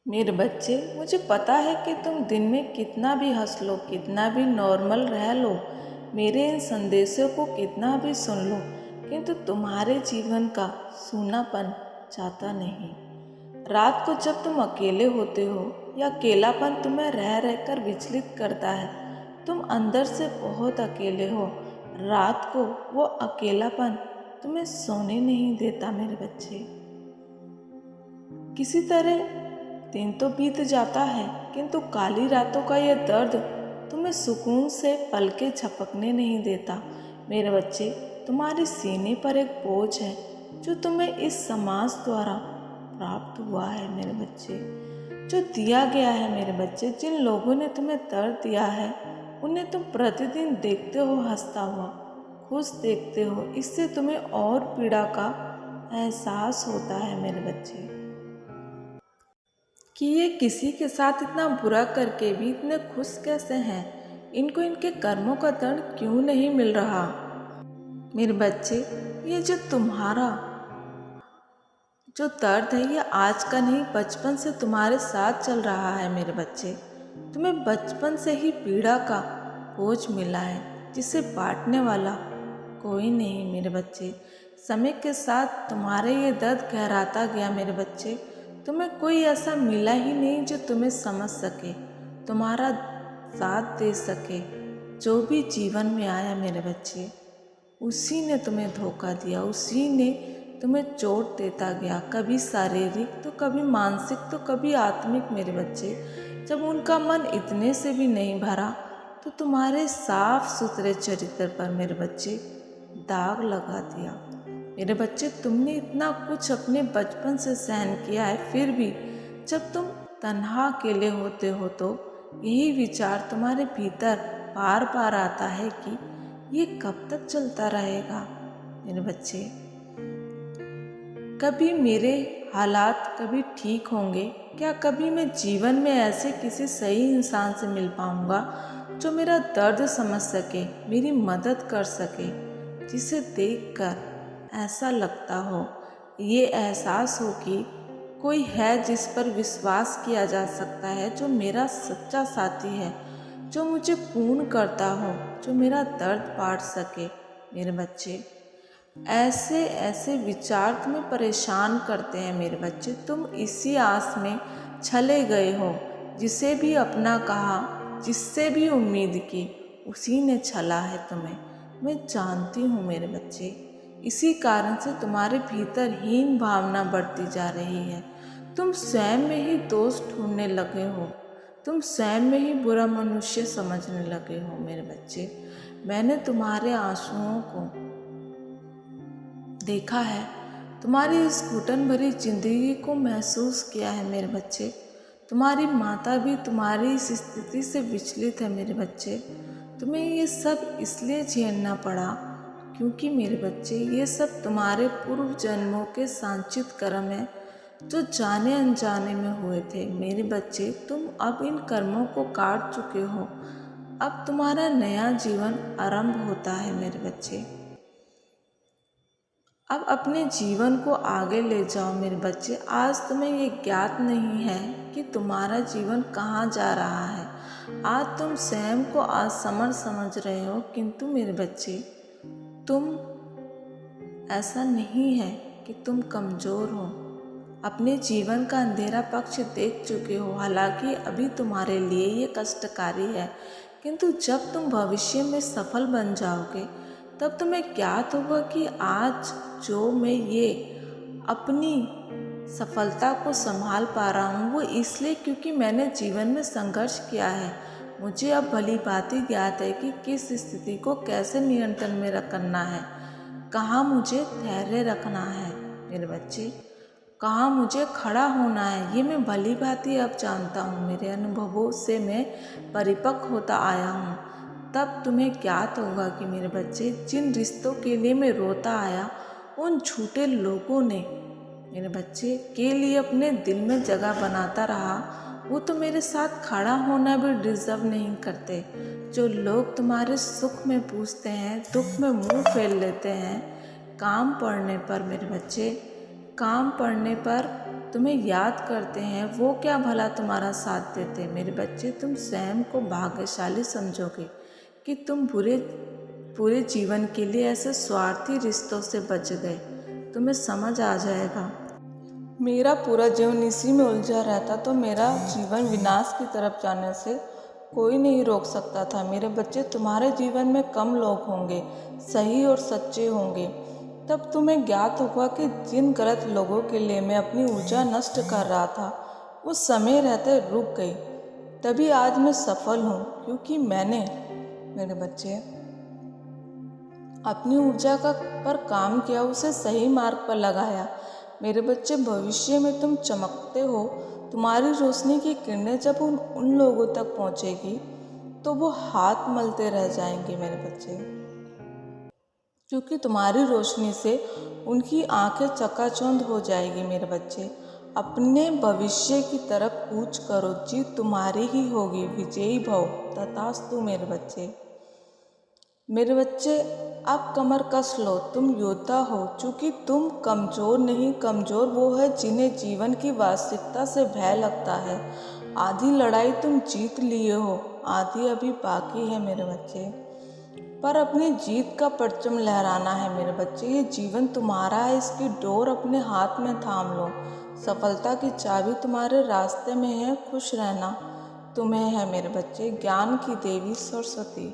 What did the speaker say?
मेरे बच्चे, मुझे पता है कि तुम दिन में कितना भी हंस लो, कितना भी नॉर्मल रह लो, मेरे इन संदेशों को कितना भी सुन लो, किंतु तुम्हारे जीवन का सूनापन जाता नहीं। रात को जब तुम अकेले होते हो या अकेलापन तुम्हें रह रहकर विचलित करता है, तुम अंदर से बहुत अकेले हो। रात को वो अकेलापन तुम्हें सोने नहीं देता मेरे बच्चे। किसी तरह दिन तो बीत जाता है, किंतु काली रातों का यह दर्द तुम्हें सुकून से पलके झपकने नहीं देता। मेरे बच्चे, तुम्हारे सीने पर एक बोझ है जो तुम्हें इस समाज द्वारा प्राप्त हुआ है मेरे बच्चे, जो दिया गया है मेरे बच्चे। जिन लोगों ने तुम्हें दर्द दिया है उन्हें तुम प्रतिदिन देखते हो हंसता हुआ, खुश देखते हो। इससे तुम्हें और पीड़ा का एहसास होता है मेरे बच्चे कि ये किसी के साथ इतना बुरा करके भी इतने खुश कैसे हैं, इनको इनके कर्मों का दंड क्यों नहीं मिल रहा। मेरे बच्चे, ये जो तुम्हारा जो दर्द है ये आज का नहीं, बचपन से तुम्हारे साथ चल रहा है मेरे बच्चे। तुम्हें बचपन से ही पीड़ा का बोझ मिला है जिसे बांटने वाला कोई नहीं मेरे बच्चे। समय के साथ तुम्हारे ये दर्द गहराता गया मेरे बच्चे। तुम्हें कोई ऐसा मिला ही नहीं जो तुम्हें समझ सके, तुम्हारा साथ दे सके। जो भी जीवन में आया मेरे बच्चे, उसी ने तुम्हें धोखा दिया, उसी ने तुम्हें चोट देता गया, कभी शारीरिक तो कभी मानसिक तो कभी आत्मिक मेरे बच्चे। जब उनका मन इतने से भी नहीं भरा तो तुम्हारे साफ सुथरे चरित्र पर मेरे बच्चे दाग लगा दिया। मेरे बच्चे, तुमने इतना कुछ अपने बचपन से सहन किया है, फिर भी जब तुम तन्हा अकेले होते हो तो यही विचार तुम्हारे भीतर बार बार आता है कि ये कब तक चलता रहेगा। मेरे बच्चे, कभी मेरे हालात कभी ठीक होंगे क्या? कभी मैं जीवन में ऐसे किसी सही इंसान से मिल पाऊंगा जो मेरा दर्द समझ सके, मेरी मदद कर सके, जिसे देखकर ऐसा लगता हो, ये एहसास हो कि कोई है जिस पर विश्वास किया जा सकता है, जो मेरा सच्चा साथी है, जो मुझे पूर्ण करता हो, जो मेरा दर्द बांट सके। मेरे बच्चे, ऐसे ऐसे विचार तुम्हें परेशान करते हैं मेरे बच्चे। तुम इसी आस में छले गए हो, जिसे भी अपना कहा, जिससे भी उम्मीद की, उसी ने छला है तुम्हें। मैं जानती हूँ मेरे बच्चे, इसी कारण से तुम्हारे भीतर हीन भावना बढ़ती जा रही है। तुम स्वयं में ही दोष ढूंढने लगे हो, तुम स्वयं में ही बुरा मनुष्य समझने लगे हो मेरे बच्चे। मैंने तुम्हारे आंसुओं को देखा है, तुम्हारी इस घुटन भरी जिंदगी को महसूस किया है मेरे बच्चे। तुम्हारी माता भी तुम्हारी इस स्थिति से विचलित है मेरे बच्चे। तुम्हें ये सब इसलिए झेलना पड़ा क्योंकि मेरे बच्चे, ये सब तुम्हारे पूर्व जन्मों के संचित कर्म है जो जाने अनजाने में हुए थे मेरे बच्चे। तुम अब इन कर्मों को काट चुके हो, अब तुम्हारा नया जीवन आरंभ होता है मेरे बच्चे। अब अपने जीवन को आगे ले जाओ मेरे बच्चे। आज तुम्हें ये ज्ञात नहीं है कि तुम्हारा जीवन कहाँ जा रहा है। आज तुम स्वयं को असमर्थ समझ रहे हो, किंतु मेरे बच्चे, तुम ऐसा नहीं है कि तुम कमज़ोर हो। अपने जीवन का अंधेरा पक्ष देख चुके हो। हालांकि अभी तुम्हारे लिए ये कष्टकारी है, किंतु जब तुम भविष्य में सफल बन जाओगे तब तुम्हें ज्ञात होगा कि आज जो मैं ये अपनी सफलता को संभाल पा रहा हूँ वो इसलिए क्योंकि मैंने जीवन में संघर्ष किया है। मुझे अब भली भांति ज्ञात है कि किस स्थिति को कैसे नियंत्रण में रखना है, कहाँ मुझे धैर्य रखना है मेरे बच्चे, कहाँ मुझे खड़ा होना है। ये मैं भली भांति अब जानता हूँ। मेरे अनुभवों से मैं परिपक्व होता आया हूँ। तब तुम्हें ज्ञात होगा कि मेरे बच्चे, जिन रिश्तों के लिए मैं रोता आया, उन झूठे लोगों ने मेरे बच्चे के लिए अपने दिल में जगह बनाता रहा, वो तो मेरे साथ खड़ा होना भी डिजर्व नहीं करते। जो लोग तुम्हारे सुख में पूछते हैं, दुख में मुंह फेर लेते हैं, काम पड़ने पर मेरे बच्चे, काम पड़ने पर तुम्हें याद करते हैं वो क्या भला तुम्हारा साथ देते। मेरे बच्चे, तुम स्वयं को भाग्यशाली समझोगे कि तुम पूरे जीवन के लिए ऐसे स्वार्थी रिश्तों से बच गए। तुम्हें समझ आ जाएगा। मेरा पूरा जीवन इसी में उलझा रहता तो मेरा जीवन विनाश की तरफ जाने से कोई नहीं रोक सकता था। मेरे बच्चे, तुम्हारे जीवन में कम लोग होंगे, सही और सच्चे होंगे। तब तुम्हें ज्ञात होगा कि जिन गलत लोगों के लिए मैं अपनी ऊर्जा नष्ट कर रहा था वो समय रहते रुक गई। तभी आज मैं सफल हूँ, क्योंकि मैंने, मेरे बच्चे, अपनी ऊर्जा पर काम किया, उसे सही मार्ग पर लगाया। मेरे बच्चे, भविष्य में तुम चमकते हो। तुम्हारी रोशनी की किरणें जब उन लोगों तक पहुंचेगी तो वो हाथ मलते रह जाएंगे मेरे बच्चे, क्योंकि तुम्हारी रोशनी से उनकी आंखें चकाचौंध हो जाएगी। मेरे बच्चे, अपने भविष्य की तरफ कूच करो, जीत तुम्हारी ही होगी। विजयी भव। तथास्तु मेरे बच्चे। मेरे बच्चे, अब कमर कस लो, तुम योद्धा हो। चूँकि तुम कमज़ोर नहीं, कमज़ोर वो है जिन्हें जीवन की वास्तविकता से भय लगता है। आधी लड़ाई तुम जीत लिए हो, आधी अभी बाकी है मेरे बच्चे। पर अपनी जीत का परचम लहराना है मेरे बच्चे। ये जीवन तुम्हारा है, इसकी डोर अपने हाथ में थाम लो। सफलता की चाबी तुम्हारे रास्ते में है। खुश रहना तुम्हें है मेरे बच्चे। ज्ञान की देवी सरस्वती।